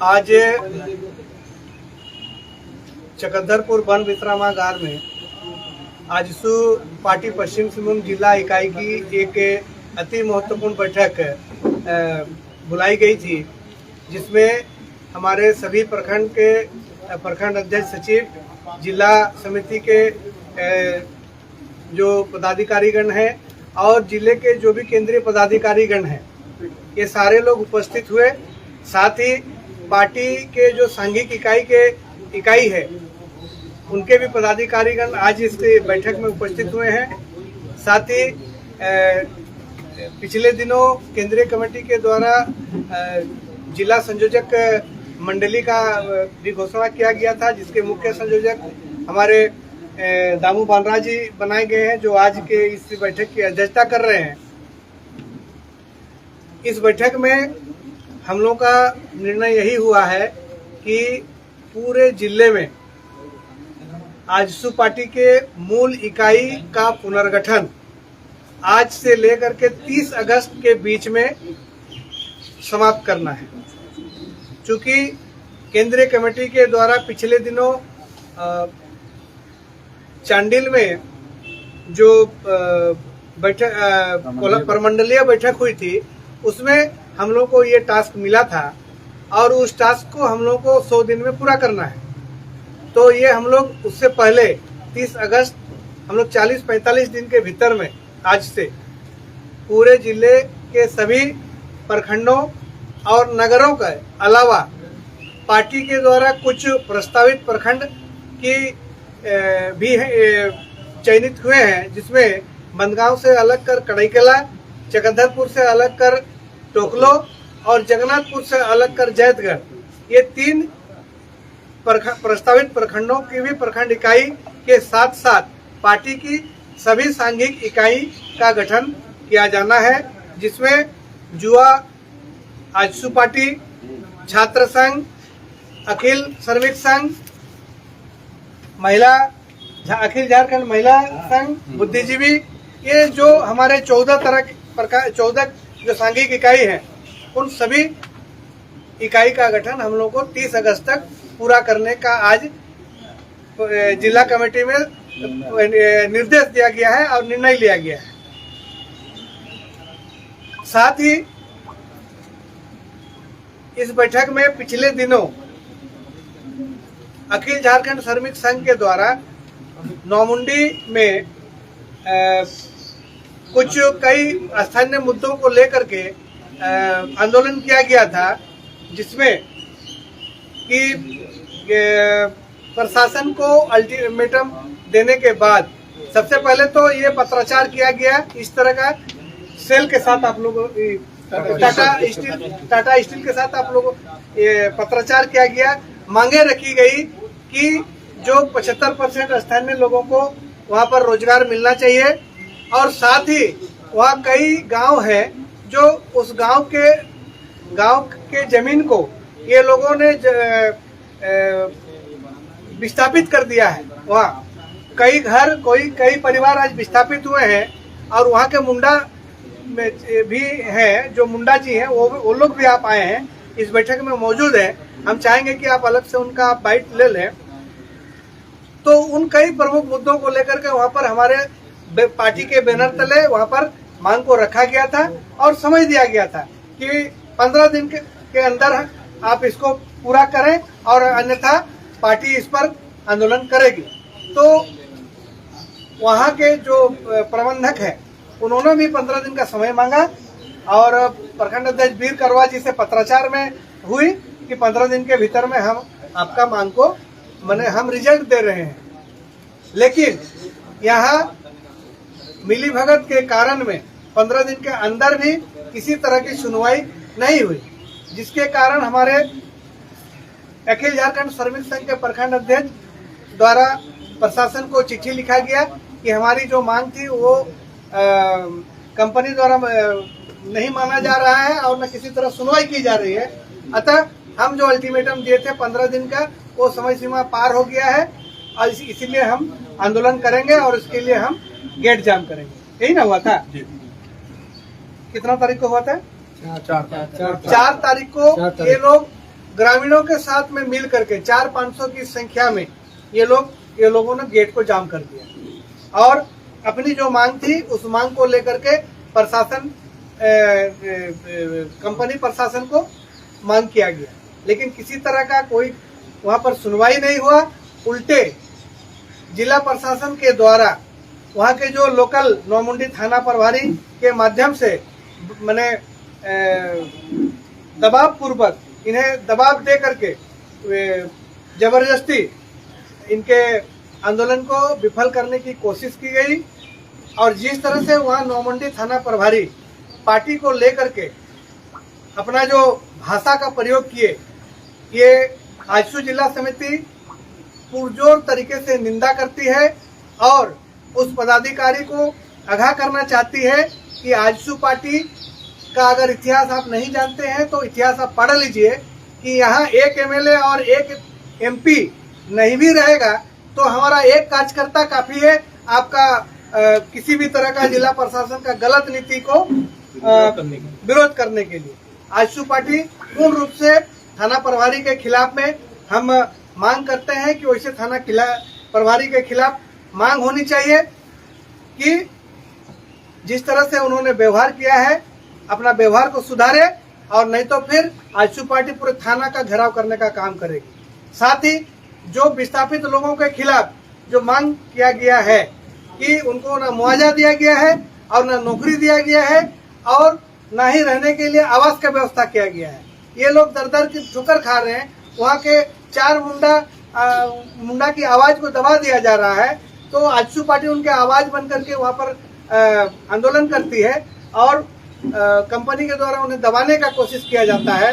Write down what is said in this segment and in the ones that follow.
आज चकंदरपुर वन विश्रामागार में आजसू पार्टी पश्चिम सिंहभूम जिला इकाई की एक अति महत्वपूर्ण बैठक बुलाई गई थी, जिसमें हमारे सभी प्रखंड के प्रखंड अध्यक्ष सचिव, जिला समिति के जो पदाधिकारीगण हैं और जिले के जो भी केंद्रीय पदाधिकारीगण हैं, ये सारे लोग उपस्थित हुए। साथ ही पार्टी के जो सांघिक इकाई है, उनके भी पदाधिकारीगण आज इस बैठक में उपस्थित हुए हैं। साथ ही पिछले दिनों केंद्रीय कमेटी के द्वारा जिला संयोजक मंडली का भी घोषणा किया गया था, जिसके मुख्य संयोजक हमारे दामू बानराज जी बनाए गए हैं, जो आज के इस बैठक की अध्यक्षता कर रहे हैं। इस बैठक में हम लोग का निर्णय यही हुआ है कि पूरे जिले में आजसू पार्टी के मूल इकाई का पुनर्गठन आज से लेकर के 30 अगस्त के बीच में समाप्त करना है। चूंकि केंद्रीय कमेटी के द्वारा पिछले दिनों चांडिल में जो बैठक प्रमंडलीय बैठक हुई थी, उसमें हम लोग को ये टास्क मिला था और उस टास्क को हम लोग को 100 दिन में पूरा करना है। तो ये हम लोग उससे पहले 30 अगस्त हम लोग 40-45 दिन के भीतर में आज से पूरे जिले के सभी प्रखंडों और नगरों के अलावा पार्टी के द्वारा कुछ प्रस्तावित प्रखंड की भी चयनित हुए हैं, जिसमें बंदगांव से अलग कर कड़ईकला, चकंदरपुर से अलग कर टोकलो और जगन्नाथपुर से अलग कर जैतगढ़, ये 3 प्रस्तावित प्रखंडों की भी प्रखंड इकाई के साथ साथ पार्टी की सभी सांघिक इकाई का गठन किया जाना है, जिसमें युवा आजसू पार्टी, छात्र संघ, अखिल श्रमिक संघ, अखिल झारखंड महिला संघ, बुद्धिजीवी, ये जो हमारे 14 जो सांघिक इकाई है, उन सभी इकाई का गठन हम लोग को 30 अगस्त तक पूरा करने का आज जिला कमेटी में निर्देश दिया गया है और निर्णय लिया गया है। साथ ही इस बैठक में पिछले दिनों अखिल झारखंड श्रमिक संघ के द्वारा नौमुंडी में कुछ कई स्थानीय मुद्दों को लेकर के आंदोलन किया गया था, जिसमें कि प्रशासन को अल्टीमेटम देने के बाद सबसे पहले तो ये पत्राचार किया गया इस तरह का, सेल के साथ आप लोगों टाटा स्टील के साथ आप लोगों ये पत्राचार किया गया। मांगे रखी गई कि जो 75% स्थानीय लोगों को वहां पर रोजगार मिलना चाहिए, और साथ ही वहाँ कई गांव हैं जो उस गांव के जमीन को ये लोगों ने विस्थापित कर दिया है। वहाँ कई घर कई परिवार आज विस्थापित हुए हैं, और वहाँ के मुंडा में भी हैं, जो मुंडा जी हैं, वो लोग भी आप आए हैं, इस बैठक में मौजूद हैं। हम चाहेंगे कि आप अलग से उनका बाइट ले लें। तो उन कई प्रमुख मुद्दों को लेकर के वहाँ पर हमारे पार्टी के बैनर तले वहाँ पर मांग को रखा गया था और समझ दिया गया था कि 15 दिन के अंदर आप इसको पूरा करें, और अन्यथा पार्टी इस पर आंदोलन करेगी। तो वहाँ के जो प्रबंधक हैं, उन्होंने भी 15 दिन का समय मांगा, और प्रखंड अध्यक्ष वीर करवा जी से पत्राचार में हुई कि 15 दिन के भीतर में हम आपका मांग को हम रिजल्ट दे रहे हैं। लेकिन यहाँ मिली भगत के कारण में 15 दिन के अंदर भी किसी तरह की सुनवाई नहीं हुई, जिसके कारण हमारे अखिल झारखंड श्रमिक संघ के प्रखंड अध्यक्ष द्वारा प्रशासन को चिट्ठी लिखा गया कि हमारी जो मांग थी वो कंपनी द्वारा नहीं माना जा रहा है और न किसी तरह सुनवाई की जा रही है। अतः हम जो अल्टीमेटम दिए थे 15 दिन का, वो समय सीमा पार हो गया है, और इसीलिए हम आंदोलन करेंगे और इसके लिए हम गेट जाम करेंगे। यही ना हुआ था? कितना तारीख को हुआ था? 4 तारीख को ये लोग ग्रामीणों के साथ में मिल करके 400-500 की संख्या में ये लोगों ने गेट को जाम कर दिया और अपनी जो मांग थी उस मांग को लेकर के प्रशासन कंपनी प्रशासन को मांग किया गया, लेकिन किसी तरह का कोई वहां पर सुनवाई नहीं हुआ। उल्टे जिला प्रशासन के द्वारा वहां के जो लोकल नौमुंडी थाना प्रभारी के माध्यम से मैंने दबाव पूर्वक इन्हें दबाव दे करके जबरदस्ती इनके आंदोलन को विफल करने की कोशिश की गई और जिस तरह से वहां नौमुंडी थाना प्रभारी पार्टी को लेकर के अपना जो भाषा का प्रयोग किए, ये आजसू जिला समिति पुरजोर तरीके से निंदा करती है और उस पदाधिकारी को आगाह करना चाहती है कि आजसू पार्टी का अगर इतिहास आप नहीं जानते हैं तो इतिहास आप पढ़ लीजिए कि यहाँ एक एमएलए और एक एमपी नहीं भी रहेगा तो हमारा एक कार्यकर्ता काफी है आपका किसी भी तरह का जिला प्रशासन का गलत नीति को विरोध करने के लिए। आजसू पार्टी पूर्ण रूप से थाना प्रभारी के खिलाफ में हम मांग करते हैं कि वैसे थाना प्रभारी के खिलाफ मांग होनी चाहिए कि जिस तरह से उन्होंने व्यवहार किया है अपना व्यवहार को सुधारे और नहीं तो फिर आजसू पार्टी पूरे थाना का घेराव करने का काम करेगी। साथ ही जो विस्थापित लोगों के खिलाफ जो मांग किया गया है कि उनको ना मुआवजा दिया गया है और ना नौकरी दिया गया है और ना ही रहने के लिए आवास का व्यवस्था किया गया है, ये लोग दर दर की ठोकर खा रहे हैं। वहाँ के 4 मुंडा की आवाज को दबा दिया जा रहा है तो आजसू पार्टी उनके आवाज बन करके वहाँ पर आंदोलन करती है और कंपनी के द्वारा उन्हें दबाने का कोशिश किया जाता है।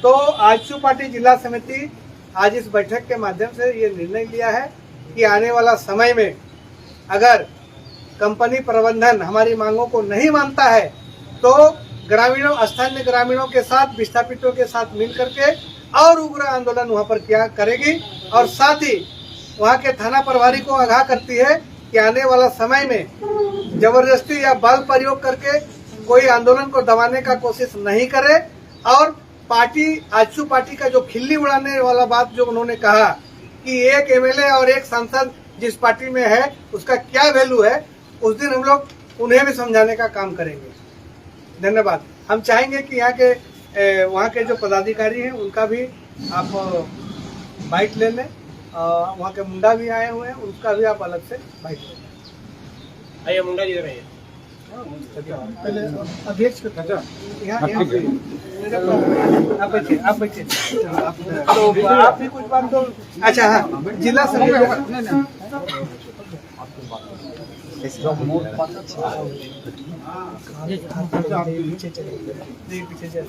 तो आजसू पार्टी जिला समिति आज इस बैठक के माध्यम से ये निर्णय लिया है कि आने वाला समय में अगर कंपनी प्रबंधन हमारी मांगों को नहीं मानता है तो ग्रामीणों स्थानीय ग्रामीणों के साथ विस्थापितों के साथ मिल करके और उग्र आंदोलन वहां पर किया करेगी और साथ ही वहां के थाना प्रभारी को आगाह करती है कि आने वाला समय में जबरदस्ती या बल प्रयोग करके कोई आंदोलन को दबाने का कोशिश नहीं करे और पार्टी आजसू पार्टी का जो खिल्ली उड़ाने वाला बात जो उन्होंने कहा कि एक एमएलए और एक सांसद जिस पार्टी में है उसका क्या वैल्यू है, उस दिन हम लोग उन्हें भी समझाने का काम करेंगे। धन्यवाद। हम चाहेंगे कि यहाँ के वहाँ के जो पदाधिकारी हैं उनका भी आप बाइट ले लें, वहाँ के मुंडा भी आए हुए हैं उनका भी आप अलग से बाइट ले लें। आइए मुंडा जी रहिए पहले अध्यक्ष आप बैठिए तो आप भी कुछ बात तो अच्छा हाँ जिला समिति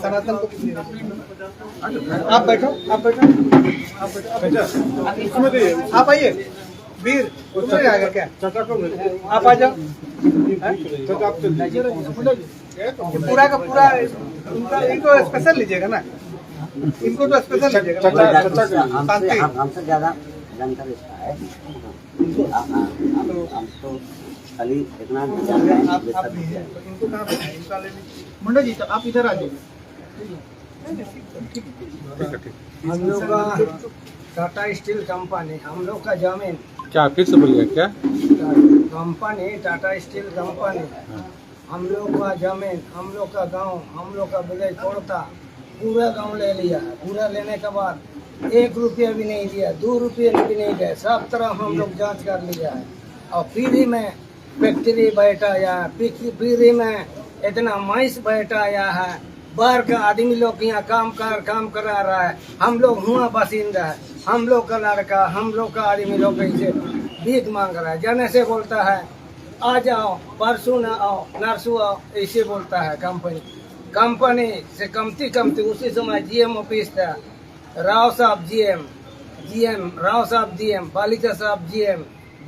सनातन को आप बैठो आप आइए वीर कुछ नहीं आएगा क्या आप आ जाओ पूरा का पूरा इनको स्पेशल लीजिएगा ना, इनको तो स्पेशल लीजिएगा। हमसे ज्यादा जानकारी इसका है हम तो खाली इतना आप भी हैं तो इनको कहाँ पे इनका ले लीजिए। मुंडा जी तो आप इधर आ जाइए। हम लोग का टाटा स्टील कंपनी हम लोग का जमीन क्या फिर से बोलिए क्या कंपनी टाटा स्टील कंपनी हम लोग का जमीन हम लोग का गांव हम लोग का विलेज तोड़ता पूरा गांव ले लिया। पूरा लेने के बाद 1 रुपया भी नहीं दिया, 2 रुपये भी नहीं गए, सब तरफ हम लोग जांच कर लिया है और फ्री में फैक्ट्री बैठाया, फ्री में इतना माइस बैठाया है। बाहर का आदमी लोग यहाँ काम करा रहा है, हम लोग हुआ बासिंदा है, हम लोग का लड़का हम लोग का आदमी लोग ऐसे भीख मांग रहा है। जाने से बोलता है आ जाओ परसों ना आओ नरसों आओ, ऐसे बोलता है। कंपनी से कमती उसी समय जीएम ऑफिस था, राव साहब जीएम राव साहब जीएम, बालिका साहब जीएम,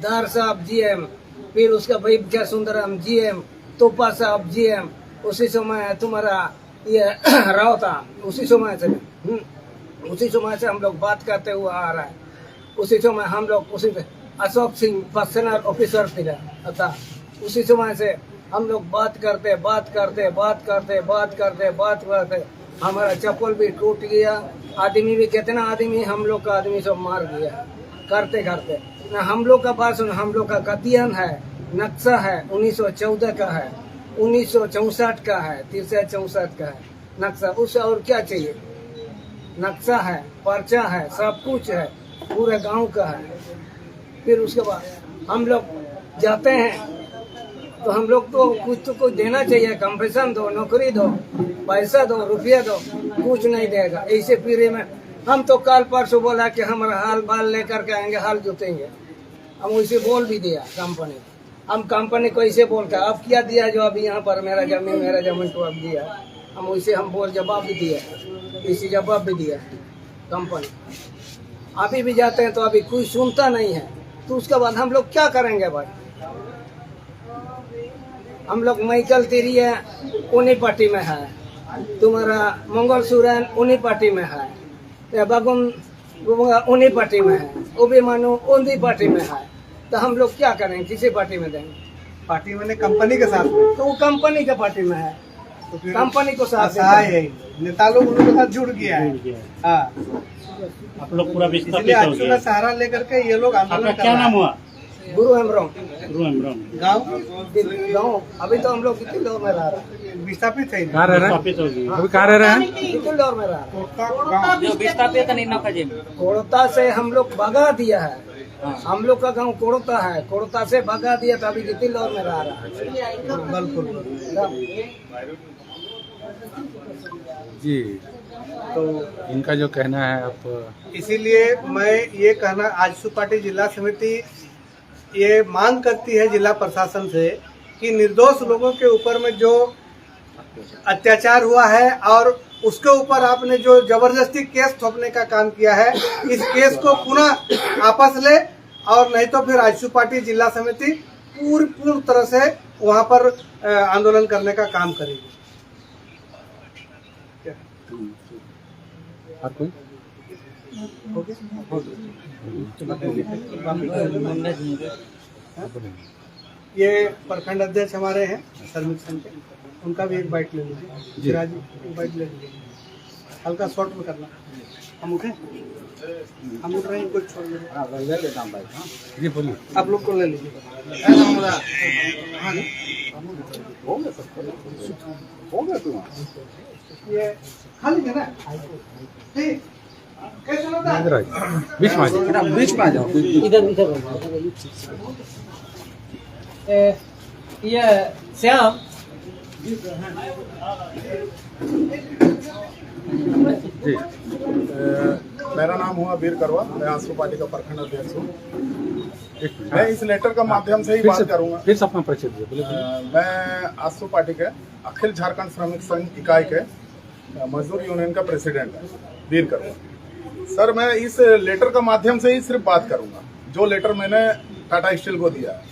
दार साहब जीएम, फिर उसका भाई क्या सुंदरम जीएम, तोपा साहब जीएम। उसी समय तुम्हारा ये राव था, उसी समय से हम लोग बात करते हुए आ रहा है। उसी समय हम लोग उसी अशोक सिंह पर्सनल ऑफिसर था, उसी समय से हम लोग बात करते हमारा चप्पल भी टूट गया, आदमी भी कितना आदमी हम लोग का आदमी सब मार गया करते करते। न हम लोग का पास हम लोग का कतियन है, नक्शा है 1914 का है, 1964 का है, 63-64 का है नक्शा। उससे और क्या चाहिए? नक्शा है, पर्चा है, सब कुछ है, पूरे गांव का है। फिर उसके बाद हम लोग जाते हैं तो हम लोग तो कुछ देना चाहिए, कंपेंसेशन दो, नौकरी दो, पैसा दो, रुपया दो, कुछ नहीं देगा। ऐसे पीरे में हम तो कल परसों बोला कि हमारा हाल बाल लेकर के आएंगे, हाल जोतेंगे। हम वैसे बोल भी दिया कंपनी, हम कंपनी को ऐसे बोलते अब क्या दिया जो अभी यहाँ पर मेरा जमीन तो अब दिया, हम वैसे हम बोल जवाब भी दिया, इसी जवाब भी दिया कंपनी। अभी भी जाते हैं तो अभी कोई सुनता नहीं है, तो उसके बाद हम लोग क्या करेंगे भाई? हम लोग मैकल तिरी है उन्हीं पार्टी में है, तुम्हारा मंगल सूरन उन्हीं पार्टी में है, बागुन उन्हीं पार्टी में है, अभिमानु उन्हीं पार्टी में है। तो हम लोग क्या करेंगे? किसी पार्टी में देंगे? पार्टी में कंपनी के साथ में, तो वो कंपनी के पार्टी में है, तो फिर कंपनी को साथ है नेता लोग उन लोगों के साथ जुड़ गया है। हाँ, आप लोग पूरा इसलिए विस्थापित हो आजसू गए। का सहारा लेकर के ये लोग आंदोलन आपका कर क्या रहे नाम हैं। हुआ? गुरु हेमब्रम गाँव गाँव। अभी तो हम लोग कितुलौर में रह रहे हैं, विस्थापित है। कहाँ रह रहे हैं? विस्थापित हो गए। अभी कहाँ रह रहे हैं? कितुलौर में रह रहे हैं। गाँव कोड़ता से हम लोग भगा दिया है, हम लोग का गांव कोड़ता है, कोड़ता से भगा दिया तो अभी कितुलौर में रह रहा है। जी, तो इनका जो कहना है आप इसीलिए मैं ये कहना, आजसू पार्टी जिला समिति ये मांग करती है जिला प्रशासन से कि निर्दोष लोगों के ऊपर में जो अत्याचार हुआ है और उसके ऊपर आपने जो जबरदस्ती केस थोपने का काम किया है, इस केस को पुनः वापस ले, और नहीं तो फिर आजसू पार्टी जिला समिति पूर्ण तरह से वहां पर आंदोलन करने का काम करेगी। और कोई ये प्रखंड अध्यक्ष हमारे हैं श्रमिक संघ के, उनका भी एक बाइट ले लीजिए। सिराज जी, एक बाइट ले लीजिए, हल्का शॉर्ट में करना। हम उठे, हम उठ रहे हैं, कुछ छोड़ जी बोलिए। आप लोग को ले लीजिए। ये खाली है ना? ठीक, कैसे होता है? इधर आइए, बीच में आ जाओ, बीच में आ जाओ। ये श्याम जी, मेरा नाम हुआ वीर करवा, मैं आजसू पार्टी का प्रखंड अध्यक्ष हूँ। एक मिनट। मैं इस लेटर का माध्यम से ही फिर बात से करूंगा। फिर से अपना परिचय दीजिए, बोलिए। मैं आजसू पार्टी के अखिल झारखंड श्रमिक संघ इकाई के मजदूर यूनियन का प्रेसिडेंट है, वीर करवा। सर, मैं इस लेटर का माध्यम से ही सिर्फ बात करूंगा, जो लेटर मैंने टाटा स्टील को दिया है।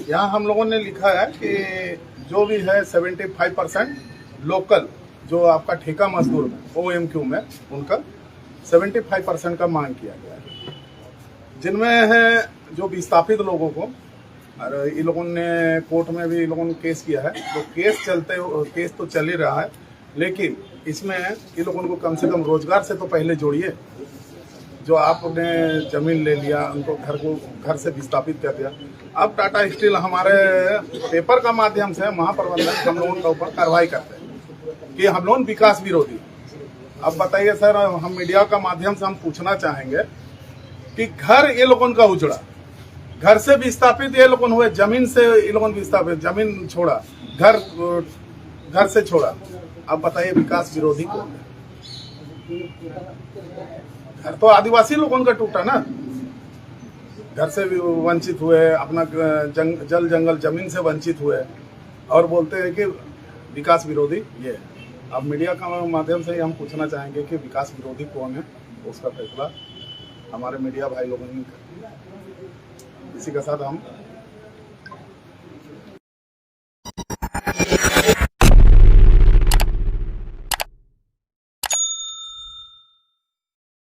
यहाँ हम लोगों ने लिखा है कि जो भी है 75% लोकल, जो आपका ठेका मजदूर OMQ में उनका 75% का मांग किया गया है, जिनमें है जो विस्थापित लोगों को, और इन लोगों ने कोर्ट में भी इन लोगों ने केस किया है। तो केस तो चल ही रहा है, लेकिन इसमें इन लोगों को कम से कम रोजगार से तो पहले जोड़िए। जो आपने जमीन ले लिया, उनको घर से विस्थापित कर दिया। अब टाटा स्टील हमारे पेपर का माध्यम से महाप्रबंधक हम लोगों के ऊपर कार्रवाई करते हैं कि हम लोग विकास विरोधी। अब बताइए सर, हम मीडिया का माध्यम से हम पूछना चाहेंगे कि घर ये लोगों का उजड़ा, घर से विस्थापित ये लोगों हुए, जमीन से ये लोगों विस्थापित, जमीन छोड़ा, घर से छोड़ा। अब बताइए विकास विरोधी कौन है? घर तो आदिवासी लोगों का टूटा ना, घर से भी वंचित हुए, अपना जल जंगल जमीन से वंचित हुए, और बोलते हैं कि विकास विरोधी ये है। अब मीडिया का माध्यम से ही हम पूछना चाहेंगे कि विकास विरोधी कौन है, उसका फैसला हमारे मीडिया भाई लोगों ने कर दिया। इसी के साथ हम